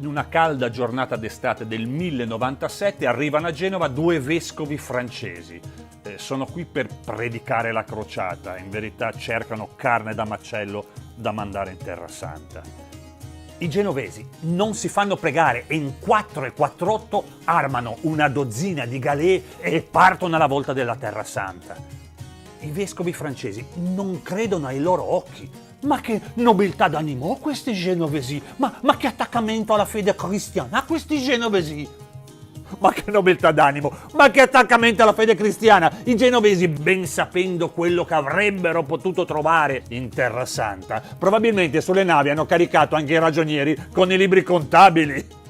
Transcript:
In una calda giornata d'estate del 1097 arrivano a Genova due vescovi francesi. Sono qui per predicare la crociata, in verità cercano carne da macello da mandare in Terra Santa. I genovesi non si fanno pregare e in 448 armano una dozzina di galee e partono alla volta della Terra Santa. I vescovi francesi non credono ai loro occhi. Ma che nobiltà d'animo questi genovesi! Ma che attaccamento alla fede cristiana questi genovesi! Ma che nobiltà d'animo! Ma che attaccamento alla fede cristiana! I genovesi, ben sapendo quello che avrebbero potuto trovare in Terra Santa, probabilmente sulle navi hanno caricato anche i ragionieri con i libri contabili.